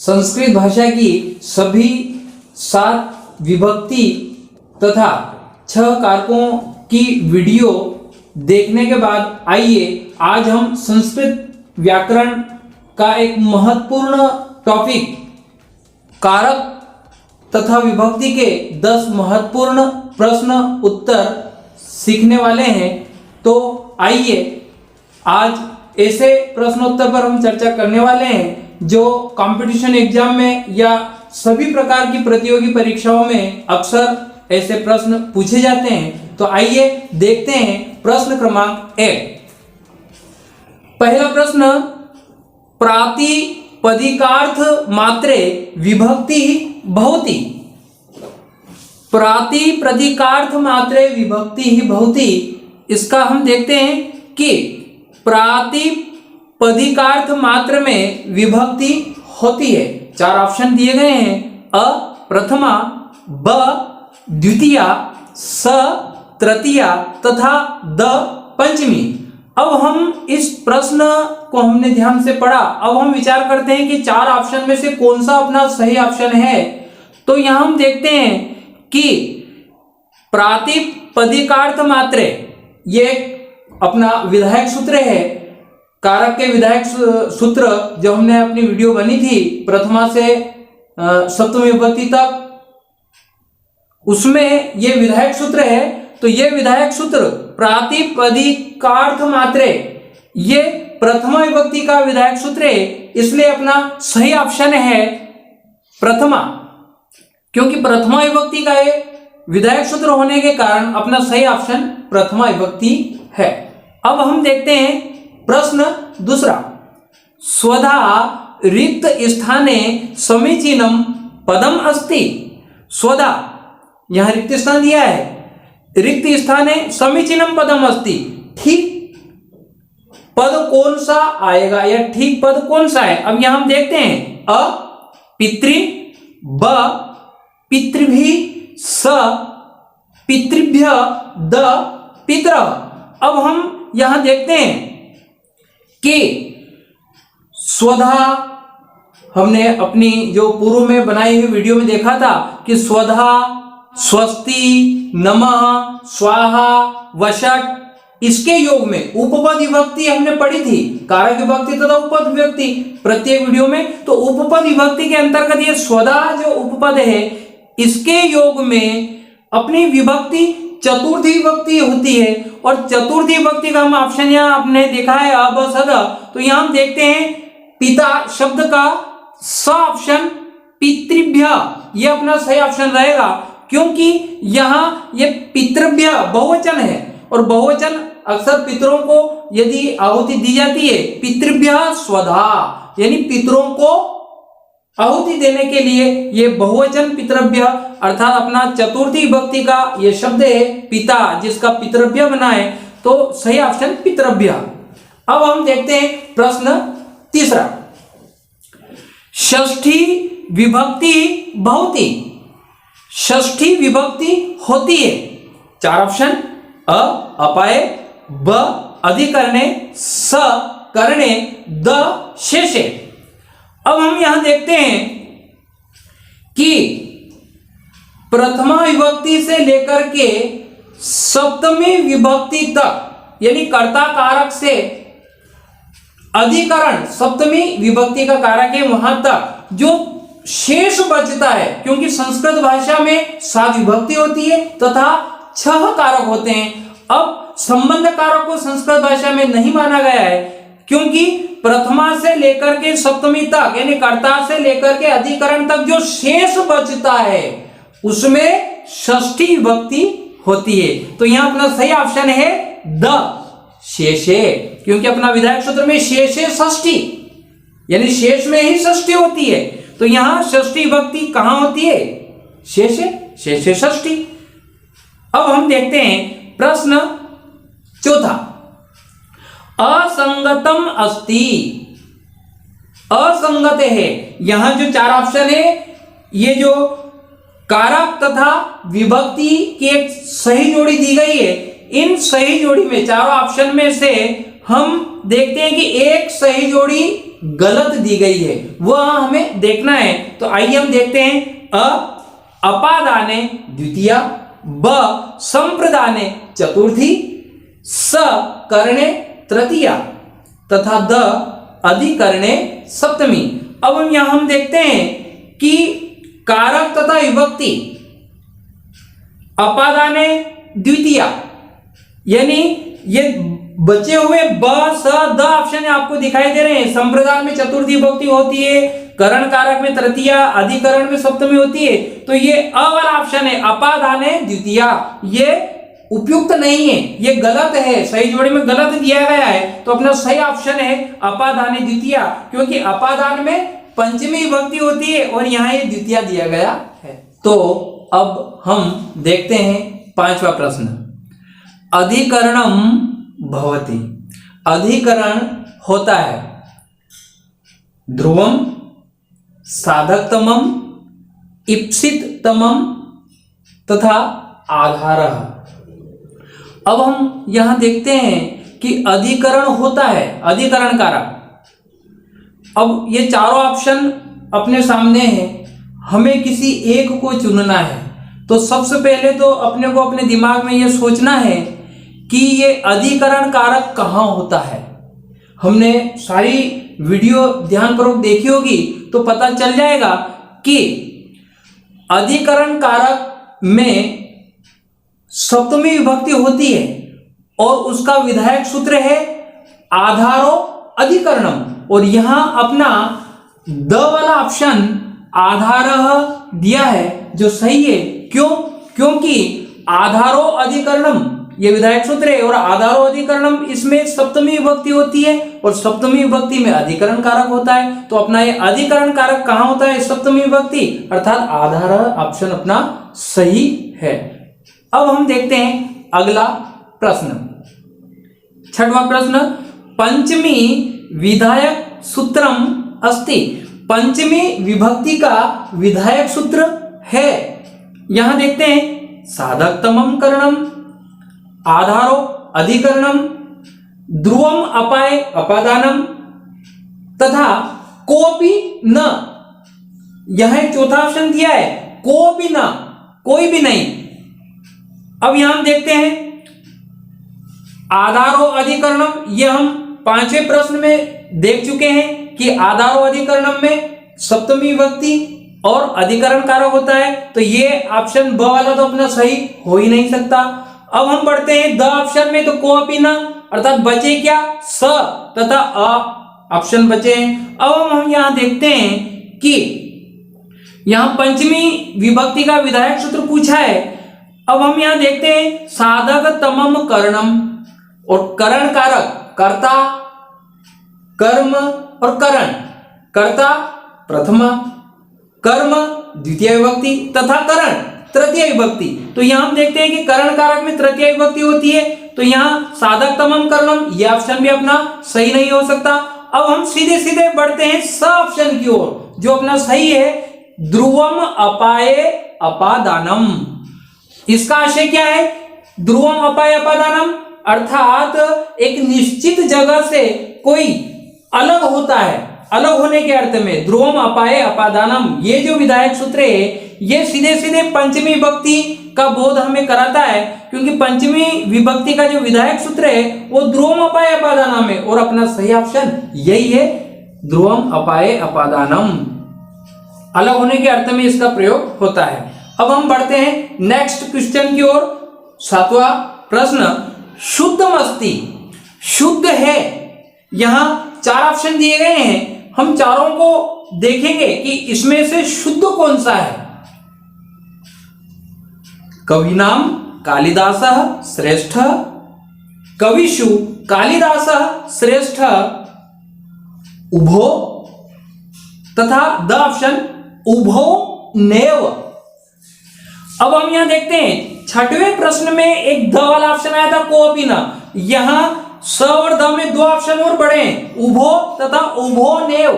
संस्कृत भाषा की सभी 7 विभक्ति तथा 6 कारकों की वीडियो देखने के बाद आइए आज हम संस्कृत व्याकरण का एक महत्वपूर्ण टॉपिक कारक तथा विभक्ति के 10 महत्वपूर्ण प्रश्न उत्तर सीखने वाले हैं। तो आइए आज ऐसे प्रश्नोत्तर पर हम चर्चा करने वाले हैं जो कंपटीशन एग्जाम में या सभी प्रकार की प्रतियोगी परीक्षाओं में अक्सर ऐसे प्रश्न पूछे जाते हैं। तो आइए देखते हैं प्रश्न क्रमांक 1। पहला प्रश्न, प्रातिपदिकार्थ मात्रे विभक्ति भवति। प्रातिपदिकार्थ मात्रे विभक्ति ही भवति, इसका हम देखते हैं कि प्रातिपदिकार्थ मात्र में विभक्ति होती है। 4 ऑप्शन दिए गए हैं, अ प्रथमा, ब द्वितीया, स तृतीया तथा द पंचमी। अब हम इस प्रश्न को हमने ध्यान से पढ़ा, अब हम विचार करते हैं कि 4 ऑप्शन में से कौन सा अपना सही ऑप्शन है। तो यहां हम देखते हैं कि प्रातिपदिकार्थ मात्रे ये अपना विधायक सूत्र है, कारक के विधायक सूत्र जो हमने अपनी वीडियो बनी थी प्रथमा से सप्तमी विभक्ति तक, उसमें ये विधायक सूत्र है। तो ये विधायक सूत्र प्रातिपदिकार्थ मात्रे ये प्रथमा विभक्ति का विधायक सूत्र है, इसलिए अपना सही ऑप्शन है प्रथमा, क्योंकि प्रथमा विभक्ति का ये विधायक सूत्र होने के कारण अपना सही ऑप्शन प्रथमा विभक्ति है। अब हम देखते हैं प्रश्न दूसरा, स्वधा रिक्त स्थाने समीचीनम पदम अस्ति। स्वधा यहां रिक्त स्थान दिया है, रिक्त स्थाने समीचीनम पदम अस्ति, ठीक पद कौन सा आएगा या ठीक पद कौन सा है। अब यहां हम देखते हैं, अ पितृ, ब पितृभि, स पितृभ्य, द पितर। अब हम यहां देखते हैं कि स्वधा हमने अपनी जो पूर्व में बनाई हुई वीडियो में देखा था कि स्वधा, स्वस्ति, नमः, स्वाहा, वषट, इसके योग में उपपद विभक्ति हमने पढ़ी थी, कारक विभक्ति तथा उपपद विभक्ति प्रत्येक वीडियो में। तो उपपद विभक्ति के अंतर्गत ये स्वधा जो उपपद है इसके योग में अपनी विभक्ति चतुर्थी विभक्ति होती है, और चतुर्थी विभक्ति का हम ऑप्शन यहाँ आपने देखा है अ ब स द। तो यहाँ हम देखते हैं पिता शब्द का स ऑप्शन पितृभ्य, ये अपना सही ऑप्शन रहेगा, क्योंकि यहाँ ये पितृभ्य बहुवचन है और बहुवचन अक्सर पितरों को यदि आहुति दी जाती है, पितृभ्य स्वधा यानी पितरों को आहुति देने के लिए ये बहुवचन पितृभ्य अर्थात अपना चतुर्थी विभक्ति का ये शब्द है पिता, जिसका पितृभ्य बना है, तो सही ऑप्शन पितृभ्य। अब हम देखते हैं प्रश्न तीसरा, षष्ठी विभक्ति भवति। षष्ठी विभक्ति होती है। 4 ऑप्शन, अ अपाए, ब अधिकरणे, स करणे, द शेषे। अब हम यहां देखते हैं कि प्रथमा विभक्ति से लेकर के सप्तमी विभक्ति तक यानी कर्ता कारक से अधिकरण सप्तमी विभक्ति का कारक है वहां तक जो शेष बचता है, क्योंकि संस्कृत भाषा में 7 विभक्ति होती है तथा 6 कारक होते हैं। अब संबंध कारक को संस्कृत भाषा में नहीं माना गया है, क्योंकि प्रथमा से लेकर के सप्तमी तक यानी कर्ता से लेकर के अधिकरण तक जो शेष बचता है उसमें षष्ठी विभक्ति होती है। तो यहां अपना सही ऑप्शन है द शेषे, क्योंकि अपना विधायक सूत्र में शेषे षष्ठी यानी शेष में ही षष्ठी होती है। तो यहां षष्ठी विभक्ति कहां होती है, शेषे, शेषे षष्ठी। अब हम देखते हैं प्रश्न चौथा, असंगतम अस्ति। असंगत है, यहां जो 4 ऑप्शन है ये जो कारक तथा विभक्ति की एक सही जोड़ी दी गई है, इन सही जोड़ी में 4 ऑप्शन में से हम देखते हैं कि एक सही जोड़ी गलत दी गई है वह हमें देखना है। तो आइए हम देखते हैं अपादाने द्वितीया, ब संप्रदाने चतुर्थी, स करणे तृतीया तथा द अधिकरणे सप्तमी। अब हम देखते हैं कि कारक तथा विभक्ति अपादाने द्वितीया, यानी ये बचे हुए ब स द ऑप्शन आपको दिखाई दे रहे हैं। संप्रदान में चतुर्थी विभक्ति होती है, करण कारक में तृतीया, अधिकरण में सप्तमी होती है। तो ये अ वाला ऑप्शन है अपादाने द्वितीया, ये उपयुक्त नहीं है, ये गलत है, सही जोड़ी में गलत दिया गया है। तो अपना सही ऑप्शन है अपादाने द्वितीया, क्योंकि अपादान में पंचमी विभक्ति होती है और यहाँ ये द्वितीया दिया गया है। तो अब हम देखते हैं पांचवा प्रश्न। अधिकरणम भवति, अधिकरण होता है ध्रुवम, साधकतमम, इप्सिततमम तथा आधारः। अब हम यहां देखते हैं कि अधिकरण होता है, अधिकरण कारक। अब ये चारों ऑप्शन अपने सामने हैं, हमें किसी एक को चुनना है। तो सबसे पहले तो अपने को अपने दिमाग में ये सोचना है कि ये अधिकरण कारक कहाँ होता है। हमने सारी वीडियो ध्यानपूर्वक देखी होगी तो पता चल जाएगा कि अधिकरण कारक में सप्तमी विभक्ति होती है और उसका विधायक सूत्र है आधारो अधिकरणम। और यहां अपना द वाला ऑप्शन आधारः दिया है जो सही है। क्यों? क्योंकि आधारो अधिकरणम ये विधायक सूत्र है और आधारो अधिकरणम इसमें सप्तमी विभक्ति होती है और सप्तमी विभक्ति में अधिकरण कारक होता है। तो अपना ये अधिकरण कारक कहां होता है? सप्तमी विभक्ति, अर्थात आधारः ऑप्शन अपना सही है। अब हम देखते हैं अगला प्रश्न, छठवां प्रश्न। पंचमी विधायक सूत्रम अस्ति, पंचमी विभक्ति का विधायक सूत्र है। यहां देखते हैं साधकतमम करणम, आधारो अधिकरणम, ध्रुवम अपाय अपादानम तथा कोपि न। यहां एक चौथा ऑप्शन दिया है कोपि न, कोई भी नहीं। अब यहां हम देखते हैं आधारो अधिकरणम, ये हम पांचवें प्रश्न में देख चुके हैं कि आधारो अधिकरणम में सप्तमी विभक्ति और अधिकरण कारक होता है। तो ये ऑप्शन ब वाला तो अपना सही हो ही नहीं सकता। अब हम बढ़ते हैं द ऑप्शन में, तो कोपि न, अर्थात बचे क्या? स तथा अ ऑप्शन बचे हैं। अब हम यहां देखते हैं कि यहां पंचमी विभक्ति का विधायक सूत्र पूछा है। अब हम यहां देखते हैं साधकतमम करणम, और करण कारक कर्ता, कर्म और करण। कर्ता प्रथमा, कर्म द्वितीय विभक्ति तथा करण तृतीय विभक्ति। तो यहां हम देखते हैं कि करण कारक में तृतीय विभक्ति होती है। तो यहां साधकतमम करणम ये ऑप्शन भी अपना सही नहीं हो सकता। अब हम सीधे सीधे बढ़ते हैं स ऑप्शन की ओर, जो अपना सही है ध्रुवम अपाये अपादानम। इसका आशय क्या है? ध्रुवम अपाय अपादानम अर्थात एक निश्चित जगह से कोई अलग होता है, अलग होने के अर्थ में ध्रुवम अपाय अपादानम। ये जो विधायक सूत्र है ये सीधे सीधे पंचमी विभक्ति का बोध हमें कराता है, क्योंकि पंचमी विभक्ति का जो विधायक सूत्र है वो ध्रुवम अपाय अपादानम है और अपना सही ऑप्शन यही है ध्रुवम अपाय अपादानम। अलग होने के अर्थ में इसका प्रयोग होता है। अब हम बढ़ते हैं नेक्स्ट क्वेश्चन की ओर। सातवां प्रश्न, शुद्धमस्ति, शुद्ध है। यहां चार ऑप्शन दिए गए हैं, हम चारों को देखेंगे कि इसमें से शुद्ध कौन सा है। कविनाम कालिदासः श्रेष्ठः, कविषु कालिदासः श्रेष्ठः उभो तथा द ऑप्शन उभो नेव। अब हम यहां देखते हैं छठवें प्रश्न में एक द वाला ऑप्शन आया था कोपि न। यहां स और द में दो ऑप्शन और बढ़े हैं, उभो तथा उभो नेव।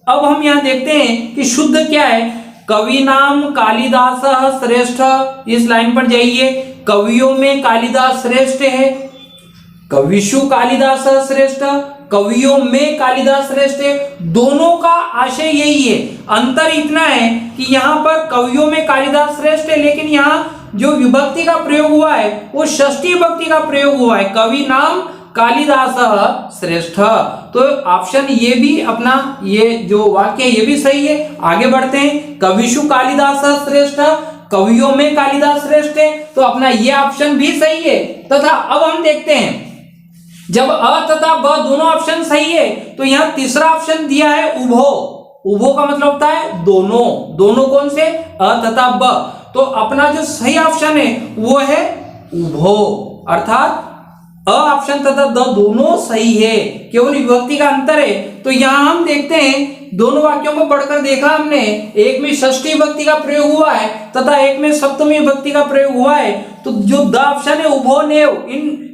अब हम यहां देखते हैं कि शुद्ध क्या है। कवि नाम कालिदास श्रेष्ठ, इस लाइन पर जाइए। कवियों में कालिदास श्रेष्ठ है। कविषु कालिदास श्रेष्ठ, कवियों में कालिदास श्रेष्ठ है। दोनों का आशय यही है, अंतर इतना है कि यहाँ पर कवियों में कालिदास श्रेष्ठ है, लेकिन यहाँ जो विभक्ति का प्रयोग हुआ है वो षष्ठी विभक्ति का प्रयोग हुआ है, कवि नाम कालिदास श्रेष्ठ। तो ऑप्शन ये भी अपना, ये जो वाक्य ये भी सही है। आगे बढ़ते हैं, कविषु कालिदास श्रेष्ठ, कवियों में कालिदास श्रेष्ठ है, तो अपना ये ऑप्शन भी सही है। तथा अब हम देखते हैं, जब अ तथा ब दोनों ऑप्शन सही है तो यहाँ तीसरा ऑप्शन दिया है उभो। उभो का मतलब होता है दोनों, दोनों कौन से, अ तथा ब। तो अपना जो सही ऑप्शन है वो है उभो, अर्थात अ ऑप्शन तथा द दोनों सही है, केवल विभक्ति का अंतर है। तो यहाँ हम देखते हैं, दोनों वाक्यों को पढ़कर देखा हमने, एक में षष्ठी विभक्ति का प्रयोग हुआ है तथा एक में सप्तमी विभक्ति का प्रयोग हुआ है। तो जो द ऑप्शन है उभो नेव,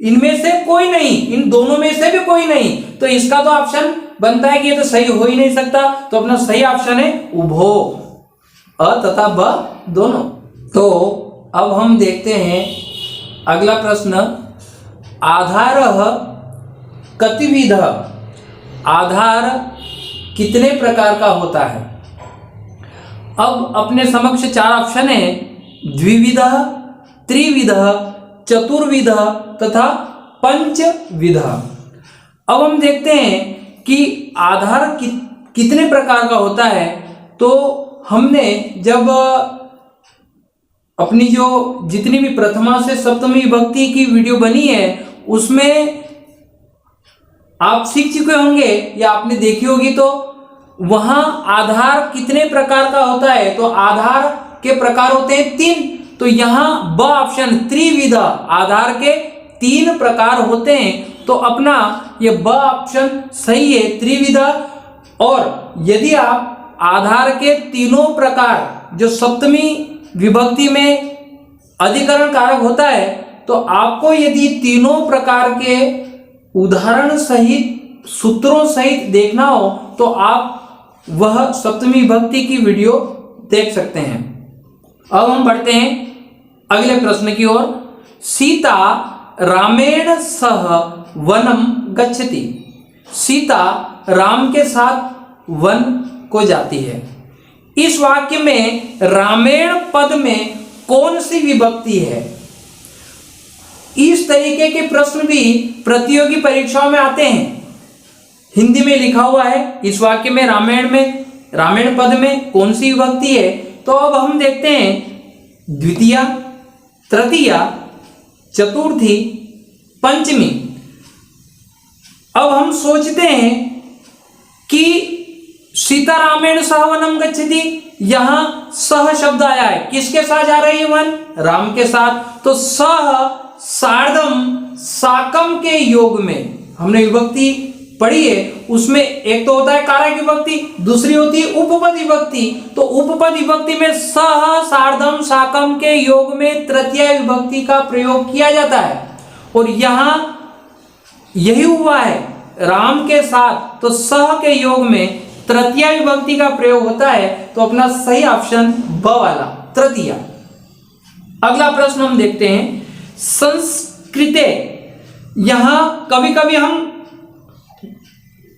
इनमें से कोई नहीं, इन दोनों में से भी कोई नहीं, तो इसका तो ऑप्शन बनता है कि ये तो सही हो ही नहीं सकता। तो अपना सही ऑप्शन है उभो, अ तथा ब दोनों। तो अब हम देखते हैं अगला प्रश्न, आधारः कतिविधः, आधार कितने प्रकार का होता है। अब अपने समक्ष चार ऑप्शन है, द्विविधः, त्रिविधः, चतुर्विधः तथा पंचविधः। अब हम देखते हैं कि आधार कितने प्रकार का होता है। तो हमने जब अपनी जो जितनी भी प्रथमा से सप्तमी विभक्ति की वीडियो बनी है उसमें आप सीख चुके होंगे या आपने देखी होगी, तो वहां आधार कितने प्रकार का होता है। तो आधार के प्रकार होते हैं तीन। तो यहाँ ब ऑप्शन त्रिविध, आधार के तीन प्रकार होते हैं। तो अपना ये ब ऑप्शन सही है, त्रिविध। और यदि आप आधार के तीनों प्रकार जो सप्तमी विभक्ति में अधिकरण कारक होता है, तो आपको यदि तीनों प्रकार के उदाहरण सहित सूत्रों सहित देखना हो तो आप वह सप्तमी विभक्ति की वीडियो देख सकते हैं। अब हम बढ़ते हैं अगले प्रश्न की ओर। सीता रामेण सह वनम गच्छति, सीता राम के साथ वन को जाती है। इस वाक्य में रामेण पद में कौन सी विभक्ति है। इस तरीके के प्रश्न भी प्रतियोगी परीक्षाओं में आते हैं। हिंदी में लिखा हुआ है इस वाक्य में रामेण पद में कौन सी विभक्ति है। तो अब हम देखते हैं द्वितीया, तृतीया, चतुर्थी, पंचमी। अब हम सोचते हैं कि सीता रामेण सह वनम गच्छति, यहां सह शब्द आया है, किसके साथ जा रही है वन, राम के साथ। तो सह सार्धम साकम के योग में हमने विभक्ति पढ़ी है, उसमें एक तो होता है कारक विभक्ति, दूसरी होती है उपपद विभक्ति। तो उपपद विभक्ति में सह सार्धम साकम के योग में तृतीया विभक्ति का प्रयोग किया जाता है। और यहां यही हुआ है राम के साथ, तो सह के योग में तृतीया विभक्ति का प्रयोग होता है। तो अपना सही ऑप्शन ब वाला तृतीया। अगला प्रश्न हम देखते हैं संस्कृते। यहां कभी कभी हम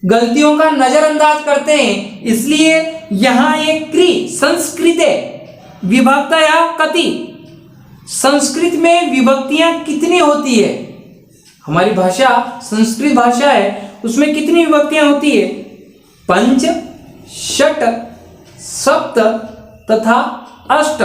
गलतियों का नजरअंदाज करते हैं, इसलिए यहां एक क्रि संस्कृते विभक्तया कति, संस्कृत में विभक्तियां कितनी होती है। हमारी भाषा संस्कृत भाषा है, उसमें कितनी विभक्तियां होती है, पंच, षट, सप्त तथा अष्ट।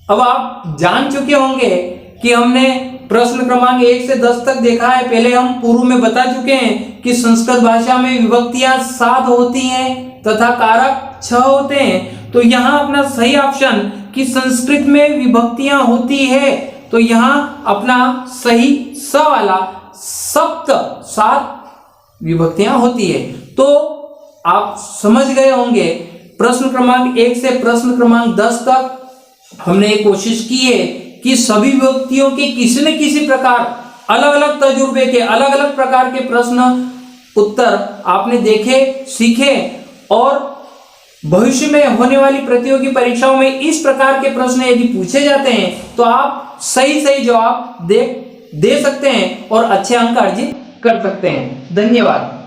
अब आप जान चुके होंगे कि हमने प्रश्न क्रमांक 1 से 10 तक देखा है। पहले हम पूर्व में बता चुके हैं कि संस्कृत भाषा में विभक्तियां 7 होती हैं तथा कारक 6 होते हैं। तो यहाँ अपना सही ऑप्शन कि संस्कृत में विभक्तियां होती है, तो यहाँ अपना सही स वाला सप्त 7 विभक्तियां होती है। तो आप समझ गए होंगे प्रश्न क्रमांक 1 से प्रश्न क्रमांक 10 तक हमने ये कोशिश की है कि सभी विभक्तियों के किसी न किसी प्रकार अलग अलग तजुर्बे के अलग अलग प्रकार के प्रश्न उत्तर आपने देखे, सीखे, और भविष्य में होने वाली प्रतियोगी परीक्षाओं में इस प्रकार के प्रश्न यदि पूछे जाते हैं तो आप सही जवाब दे सकते हैं और अच्छे अंक अर्जित कर सकते हैं। धन्यवाद।